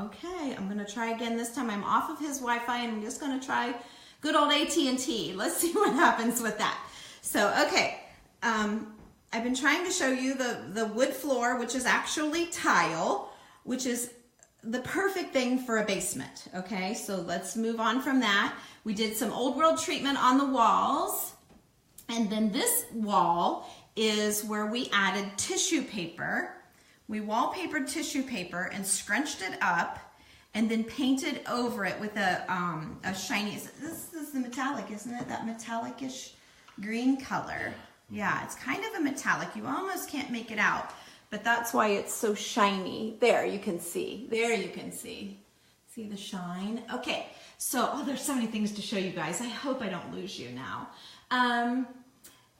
Okay, I'm gonna try again this time. I'm off of his Wi-Fi and I'm just gonna try good old AT&T. Let's see what happens with that. So, okay, I've been trying to show you the wood floor, which is actually tile, which is the perfect thing for a basement, okay? So let's move on from that. We did some old world treatment on the walls, and then this wall is where we added tissue paper. We wallpapered tissue paper and scrunched it up and then painted over it with a shiny, this is the metallic, isn't it? That metallic-ish green color. Yeah, it's kind of a metallic. You almost can't make it out, but that's why it's so shiny. There, you can see. There you can see. See the shine? Okay, so, oh, there's so many things to show you guys. I hope I don't lose you now.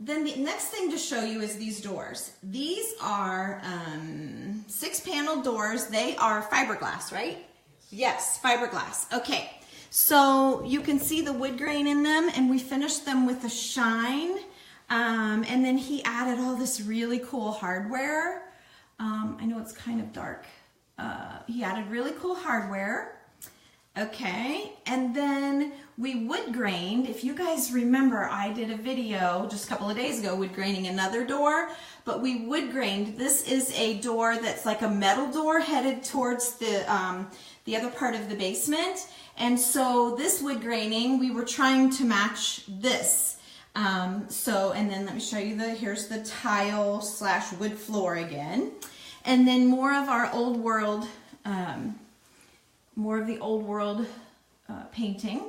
Then the next thing to show you is these doors. These are 6-panel doors. They are fiberglass, right? Yes, fiberglass. Okay, so you can see the wood grain in them, and we finished them with a shine. And then he added all this really cool hardware. I know it's kind of dark. He added really cool hardware. Okay, and then we wood grained. If you guys remember, I did a video just a couple of days ago wood graining another door, but we wood grained. This is a door that's like a metal door headed towards the other part of the basement. And so this wood graining, we were trying to match this. And then let me show you here's the tile / wood floor again. And then more of our old world, painting.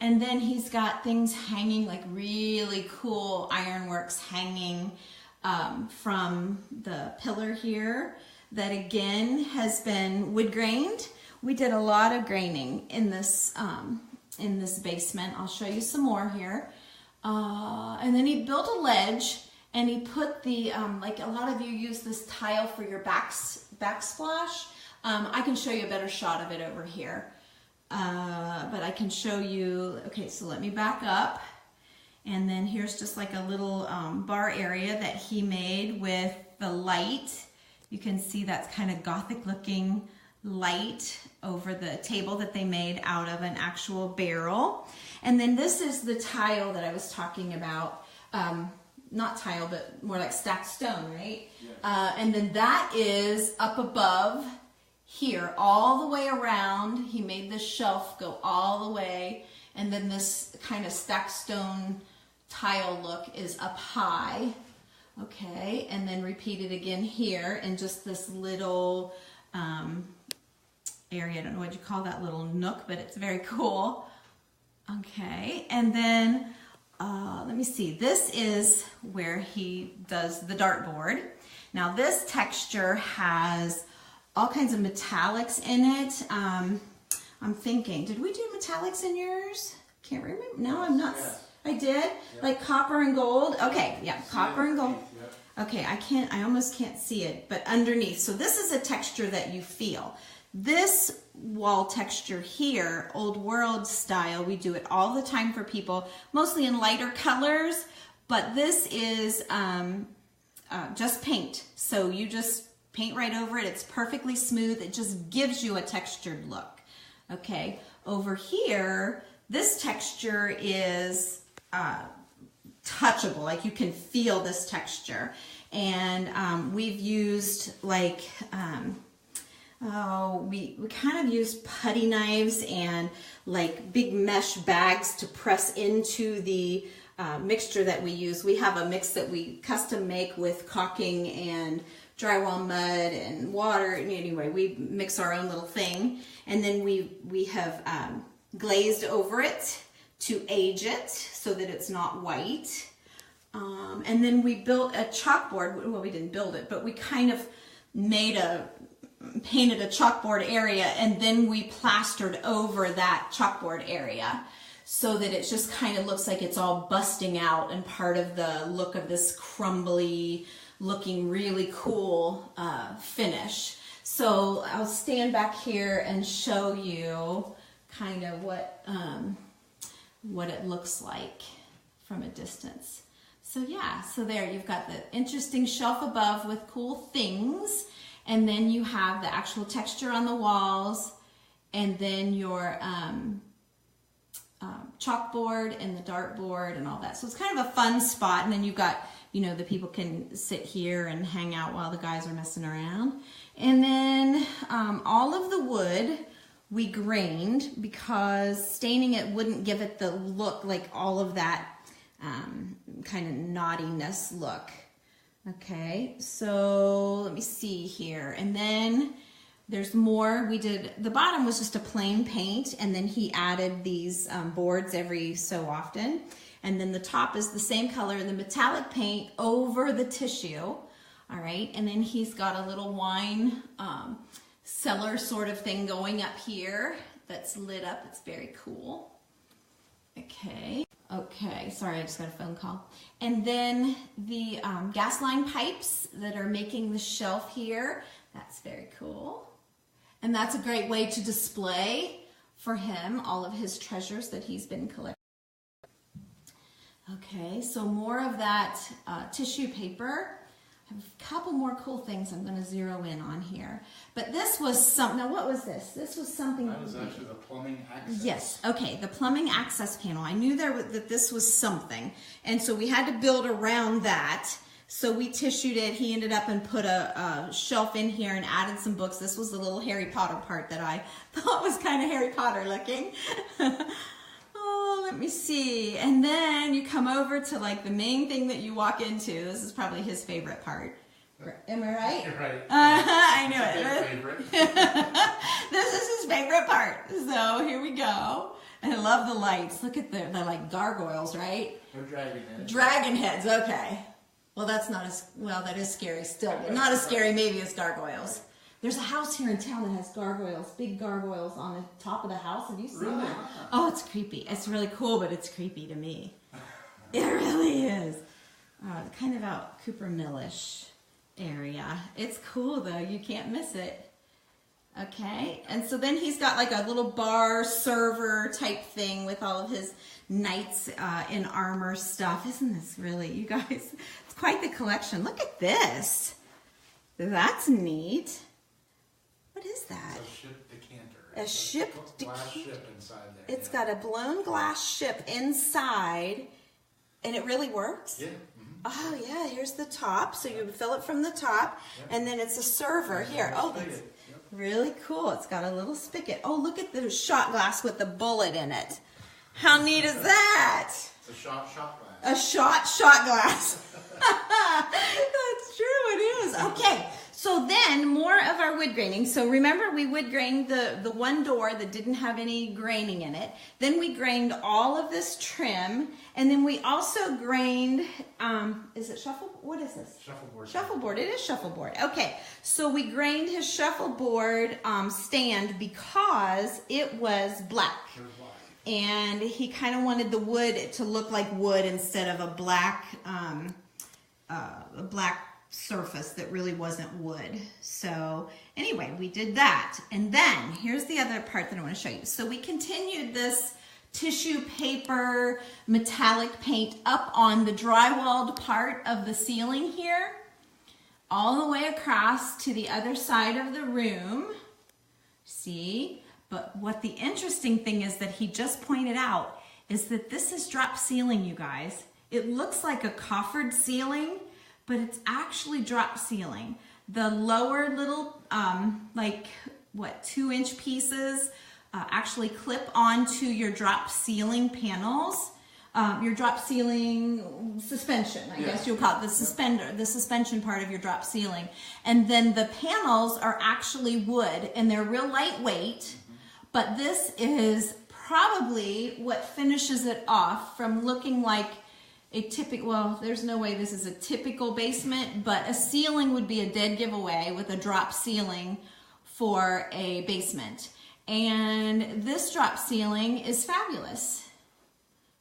And then he's got things hanging, like really cool ironworks hanging from the pillar here that again has been wood grained. We did a lot of graining in this basement. I'll show you some more here. And then he built a ledge and he put the, like a lot of you use this tile for your backsplash. I can show you a better shot of it over here. But I can show you, okay, so let me back up. And then here's just like a little bar area that he made with the light. You can see that's kind of Gothic looking light over the table that they made out of an actual barrel. And then this is the tile that I was talking about. Not tile, but more like stacked stone, right? Yeah. And then that is up above here, all the way around. He made this shelf go all the way. And then this kind of stacked stone tile look is up high. Okay, and then repeat it again here in just this little area. I don't know what you call that little nook, but it's very cool. Okay, and then let me see. This is where he does the dartboard. Now this texture has all kinds of metallics in it. I'm thinking, did we do metallics in yours? Can't remember. No, I'm not. Yes. I did? Yep. Like copper and gold? Okay, yeah, copper and gold. Yep. Okay, I almost can't see it, but underneath. So this is a texture that you feel. This wall texture here, old world style, we do it all the time for people, mostly in lighter colors, but this is just paint. So you just paint right over it. It's perfectly smooth. It just gives you a textured look. Okay, over here, this texture is touchable, like you can feel this texture. And we've used like, we kind of use putty knives and like big mesh bags to press into the mixture that we use. We have a mix that we custom make with caulking and drywall mud and water. Anyway, we mix our own little thing. And then we have glazed over it to age it so that it's not white. And then we built a chalkboard. Well, we didn't build it, but we kind of painted a chalkboard area, and then we plastered over that chalkboard area so that it just kind of looks like it's all busting out and part of the look of this crumbly looking really cool finish. So I'll stand back here and show you kind of what it looks like from a distance. So yeah, so there you've got the interesting shelf above with cool things. And then you have the actual texture on the walls, and then your chalkboard and the dartboard and all that. So it's kind of a fun spot. And then you've got, you know, the people can sit here and hang out while the guys are messing around. And then all of the wood we grained because staining it wouldn't give it the look, like all of that kind of naughtiness look. Okay, so let me see here. And then there's more. We did, the bottom was just a plain paint, and then he added these boards every so often. And then the top is the same color, the metallic paint over the tissue. All right, and then he's got a little wine cellar sort of thing going up here that's lit up. It's very cool. Okay. Okay, sorry, I just got a phone call. And then the gas line pipes that are making the shelf here, that's very cool. And that's a great way to display for him all of his treasures that he's been collecting. Okay, so more of that tissue paper. I have a couple more cool things I'm going to zero in on here. But this was something, now what was this? This was something. That was actually the plumbing access. Yes, okay, the plumbing access panel. I knew that this was something. And so we had to build around that. So we tissued it. He ended up and put a shelf in here and added some books. This was the little Harry Potter part that I thought was kind of Harry Potter looking. Oh, let me see. And then you come over to like the main thing that you walk into. This is probably his favorite part. Am I right? You're right. I knew it. Favorite. This is his favorite part. So here we go. And I love the lights. Look at they're like gargoyles, right? Or dragon heads. Dragon heads, okay. Well, that's not as, well, that is scary still. But not as scary maybe as gargoyles. There's a house here in town that has gargoyles, big gargoyles on the top of the house. Have you seen Really? that? Oh, it's creepy. It's really cool, but it's creepy to me. It really is. Kind of out Cooper Millish area. It's cool though. You can't miss it. Okay, and so then he's got like a little bar server type thing with all of his knights in armor stuff. Isn't this really, you guys? It's quite the collection. Look at this. That's neat. What is that? It's a ship decanter. A ship glass decanter. ship inside there. It's got a blown glass ship inside, and it really works? Yeah. Oh yeah, here's the top. So you fill it from the top, and then it's a server here. Oh, that's really cool. It's got a little spigot. Oh, look at the shot glass with the bullet in it. How neat is that? It's a shot glass. A shot glass. That's true, it is. Okay, so then more of our wood graining. So remember we wood grained the one door that didn't have any graining in it. Then we grained all of this trim, and then we also grained, is it what is this? Shuffleboard. Shuffleboard, it is shuffleboard. Okay, so we grained his shuffleboard stand because it was black. It was black. And he kind of wanted the wood to look like wood instead of a black surface that really wasn't wood. So anyway, we did that. And then here's the other part that I want to show you. So we continued this tissue paper metallic paint up on the drywalled part of the ceiling here, all the way across to the other side of the room. See? But what the interesting thing is that he just pointed out is that this is drop ceiling, you guys. It looks like a coffered ceiling, but it's actually drop ceiling. The lower little, 2-inch pieces actually clip onto your drop ceiling panels. Your drop ceiling suspension, I guess you'll call it, the suspender, the suspension part of your drop ceiling. And then the panels are actually wood, and they're real lightweight. But this is probably what finishes it off from looking like a typical, well, there's no way this is a typical basement, but a ceiling would be a dead giveaway with a drop ceiling for a basement. And this drop ceiling is fabulous.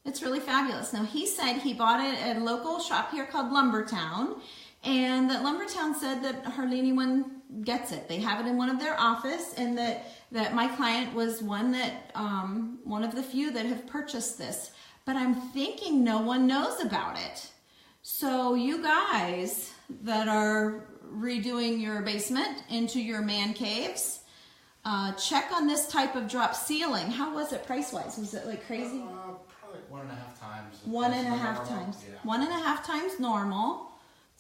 It's really fabulous. Now, he said he bought it at a local shop here called Lumbertown, and that Lumbertown said that hardly anyone gets it. They have it in one of their office, and that my client was one of the few that have purchased this. But I'm thinking no one knows about it. So you guys that are redoing your basement into your man caves, check on this type of drop ceiling. How was it price-wise? Was it like crazy? Probably like 1.5 times. 1.5 times. Yeah. 1.5 times normal.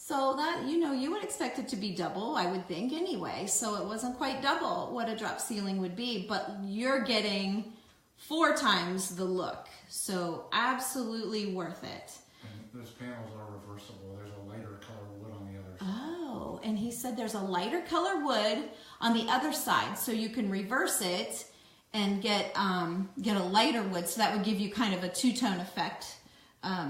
So that, you know, you would expect it to be double, I would think anyway. So it wasn't quite double what a drop ceiling would be, but you're getting 4 times the look. So absolutely worth it. And those panels are reversible. There's a lighter color wood on the other side. Oh, and he said there's a lighter color wood on the other side, so you can reverse it and get a lighter wood. So that would give you kind of a two-tone effect.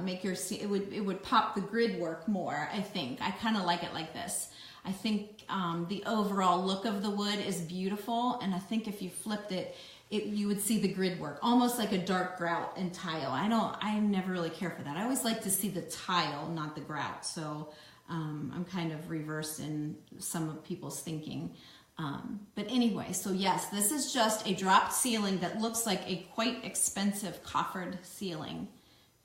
Make your it would pop the grid work more. I think I kind of like it like this. I think the overall look of the wood is beautiful, and I think if you flipped it, you would see the grid work, almost like a dark grout and tile. I never really care for that. I always like to see the tile, not the grout. So I'm kind of reversed in some of people's thinking. But anyway, so yes, this is just a dropped ceiling that looks like a quite expensive coffered ceiling.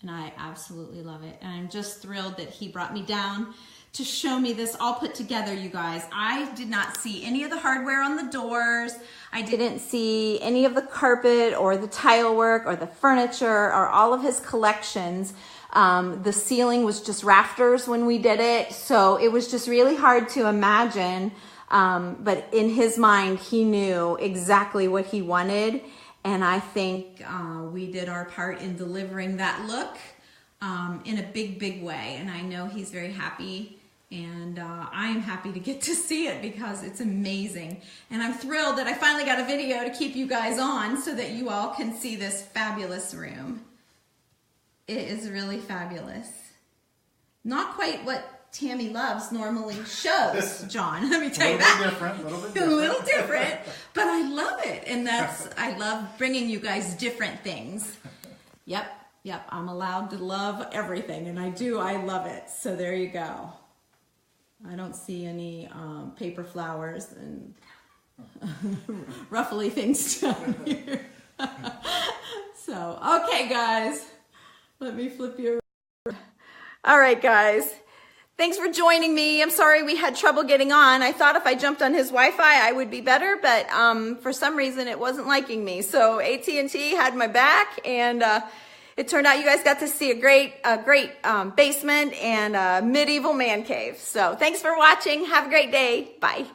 And I absolutely love it. And I'm just thrilled that he brought me down to show me this all put together, you guys. I did not see any of the hardware on the doors. I didn't see any of the carpet or the tile work or the furniture or all of his collections. The ceiling was just rafters when we did it. So it was just really hard to imagine. But in his mind, he knew exactly what he wanted. And I think we did our part in delivering that look in a big, big way. And I know he's very happy. And I'm happy to get to see it because it's amazing. And I'm thrilled that I finally got a video to keep you guys on so that you all can see this fabulous room. It is really fabulous. Not quite what Tammy Loves normally shows, John. Let me tell you that. A little bit different. A little different, but I love it. And I love bringing you guys different things. Yep, I'm allowed to love everything, and I love it. So there you go. I don't see any paper flowers and ruffly things down here. So, okay, guys. Let me flip you around. All right, guys. Thanks for joining me. I'm sorry we had trouble getting on. I thought if I jumped on his Wi-Fi, I would be better, but for some reason it wasn't liking me. So AT&T had my back, and it turned out you guys got to see a great basement and a medieval man cave. So thanks for watching. Have a great day. Bye.